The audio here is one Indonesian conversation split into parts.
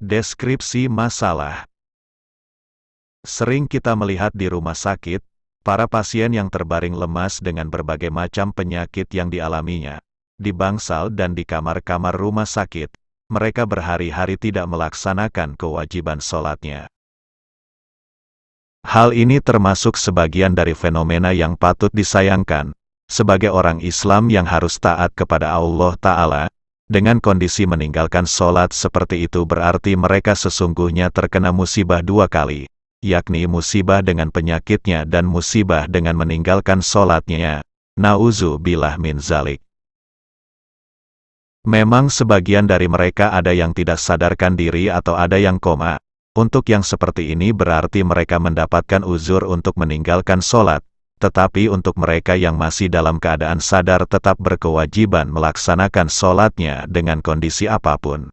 Deskripsi masalah. Sering kita melihat di rumah sakit, para pasien yang terbaring lemas dengan berbagai macam penyakit yang dialaminya. Di bangsal dan di kamar-kamar rumah sakit, mereka berhari-hari tidak melaksanakan kewajiban sholatnya. Hal ini termasuk sebagian dari fenomena yang patut disayangkan. Sebagai orang Islam yang harus taat kepada Allah Ta'ala, dengan kondisi meninggalkan sholat seperti itu berarti mereka sesungguhnya terkena musibah dua kali, yakni musibah dengan penyakitnya dan musibah dengan meninggalkan sholatnya. Na'udzubillah min zalik. Memang sebagian dari mereka ada yang tidak sadarkan diri atau ada yang koma. Untuk yang seperti ini berarti mereka mendapatkan uzur untuk meninggalkan sholat. Tetapi untuk mereka yang masih dalam keadaan sadar tetap berkewajiban melaksanakan sholatnya dengan kondisi apapun.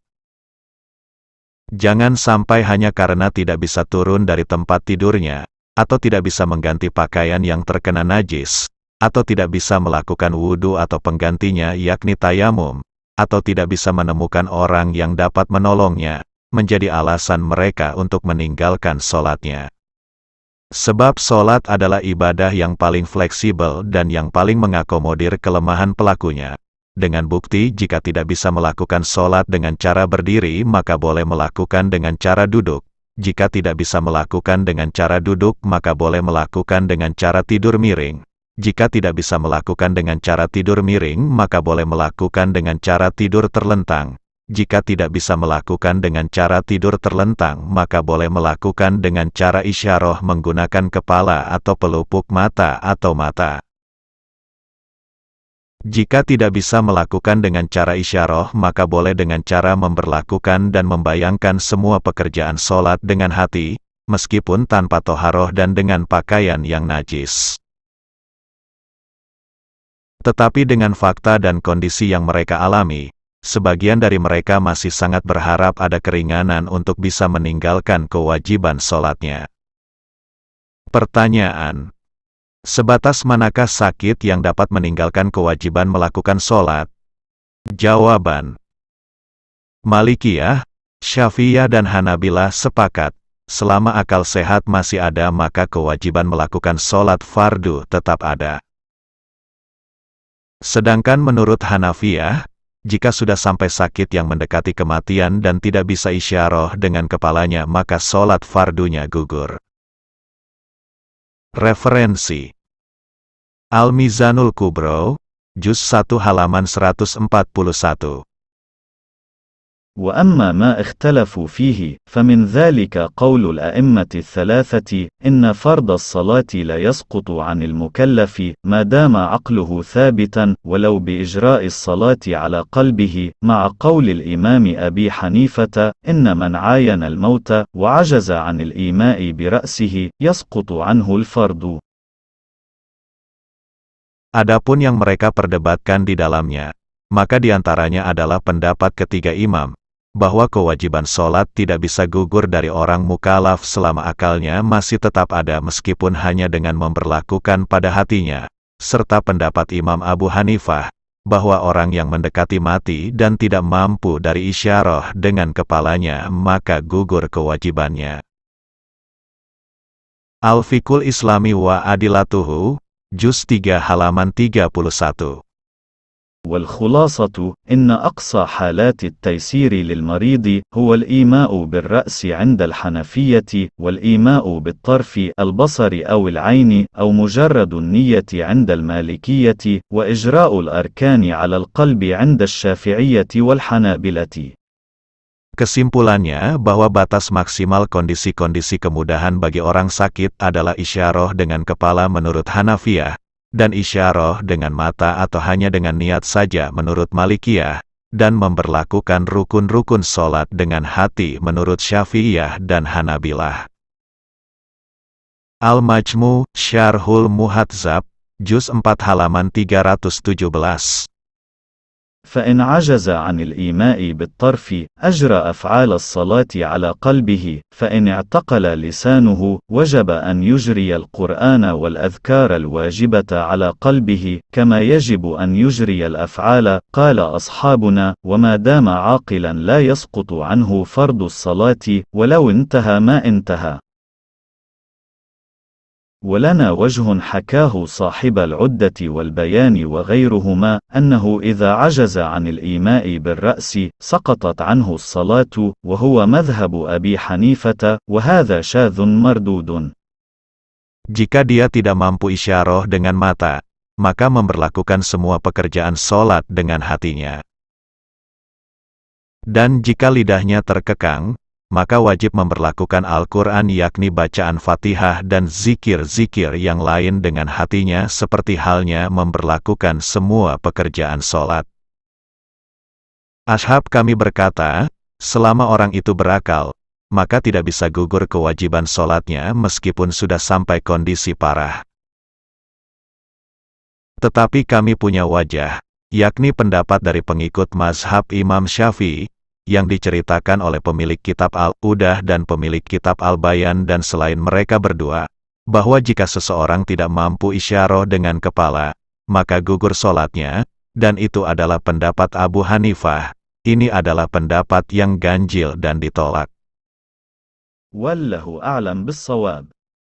Jangan sampai hanya karena tidak bisa turun dari tempat tidurnya, atau tidak bisa mengganti pakaian yang terkena najis, atau tidak bisa melakukan wudhu atau penggantinya yakni tayamum, atau tidak bisa menemukan orang yang dapat menolongnya, menjadi alasan mereka untuk meninggalkan sholatnya. Sebab sholat adalah ibadah yang paling fleksibel dan yang paling mengakomodir kelemahan pelakunya. Dengan bukti jika tidak bisa melakukan sholat dengan cara berdiri maka boleh melakukan dengan cara duduk. Jika tidak bisa melakukan dengan cara duduk maka boleh melakukan dengan cara tidur miring. Jika tidak bisa melakukan dengan cara tidur miring maka boleh melakukan dengan cara tidur terlentang. Jika tidak bisa melakukan dengan cara tidur terlentang, maka boleh melakukan dengan cara isyarah menggunakan kepala atau pelupuk mata atau mata. Jika tidak bisa melakukan dengan cara isyarah, maka boleh dengan cara memberlakukan dan membayangkan semua pekerjaan sholat dengan hati, meskipun tanpa toharoh dan dengan pakaian yang najis. Tetapi dengan fakta dan kondisi yang mereka alami, sebagian dari mereka masih sangat berharap ada keringanan untuk bisa meninggalkan kewajiban sholatnya. Pertanyaan: sebatas manakah sakit yang dapat meninggalkan kewajiban melakukan sholat? Jawaban: Malikiyah, Syafi'iyah dan Hanabilah sepakat, selama akal sehat masih ada maka kewajiban melakukan sholat fardu tetap ada. Sedangkan menurut Hanafiyah, jika sudah sampai sakit yang mendekati kematian dan tidak bisa isyarah dengan kepalanya maka sholat fardunya gugur. Referensi: Al-Mizanul Kubro, Juz 1 halaman 141. وأما ما اختلفوا فيه فمن ذلك قول الأئمة الثلاثة إن فرض الصلاة لا يسقط عن المكلف ما دام عقله ثابتا ولو بإجراء الصلاة على قلبه مع قول الإمام أبي حنيفة إن من عاين الموت وعجز عن الإيماء برأسه يسقط عنه الفرض. Adapun yang mereka perdebatkan di dalamnya, maka diantaranya adalah pendapat ketiga imam, bahwa kewajiban sholat tidak bisa gugur dari orang mukallaf selama akalnya masih tetap ada meskipun hanya dengan memberlakukan pada hatinya, serta pendapat Imam Abu Hanifah, bahwa orang yang mendekati mati dan tidak mampu dari isyarah dengan kepalanya maka gugur kewajibannya. Al-Fiqhul Islami wa Adilatuhu, Juz 3 halaman 31. والخلاصة إن أقصى حالات التيسير للمريض هو الإيماء بالرأس عند الحنفية والإيماء بالطرف البصر أو العين أو مجرد النية عند المالكية وإجراء الأركان على القلب عند الشافعية والحنابلة. Kesimpulannya bahwa batas maksimal kondisi-kondisi kemudahan bagi orang sakit adalah isyarah dengan kepala menurut Hanafiyah, dan isyarah dengan mata atau hanya dengan niat saja menurut Malikiyah, dan memberlakukan rukun-rukun sholat dengan hati menurut Syafi'iyah dan Hanabilah. Al-Majmu' Syarhul Muhadzab, Juz 4 halaman 317. فإن عجز عن الإيماء بالطرف أجرى أفعال الصلاة على قلبه، فإن اعتقل لسانه وجب أن يجري القرآن والأذكار الواجبة على قلبه كما يجب أن يجري الأفعال. قال أصحابنا: وما دام عاقلا لا يسقط عنه فرض الصلاة ولو انتهى ما انتهى. ولنا وجه حكاه صاحب العدة والبيان وغيرهما أنه إذا عجز عن الإيماء بالرأس سقطت عنه الصلاة، وهو مذهب أبي حنيفة، وهذا شاذ مردود. Jika dia tidak mampu isyarah dengan mata, maka memperlakukan semua pekerjaan sholat dengan hatinya. Dan jika lidahnya terkekang, maka wajib memperlakukan Al-Quran yakni bacaan Fatihah dan zikir-zikir yang lain dengan hatinya seperti halnya memperlakukan semua pekerjaan sholat. Ashab kami berkata, selama orang itu berakal, maka tidak bisa gugur kewajiban sholatnya meskipun sudah sampai kondisi parah. Tetapi kami punya wajah, yakni pendapat dari pengikut mazhab Imam Syafi'i, yang diceritakan oleh pemilik kitab Al-Udah dan pemilik kitab Al-Bayan dan selain mereka berdua, bahwa jika seseorang tidak mampu isyarah dengan kepala, maka gugur sholatnya, dan itu adalah pendapat Abu Hanifah. Ini adalah pendapat yang ganjil dan ditolak. Wallahu a'lam bis-shawab.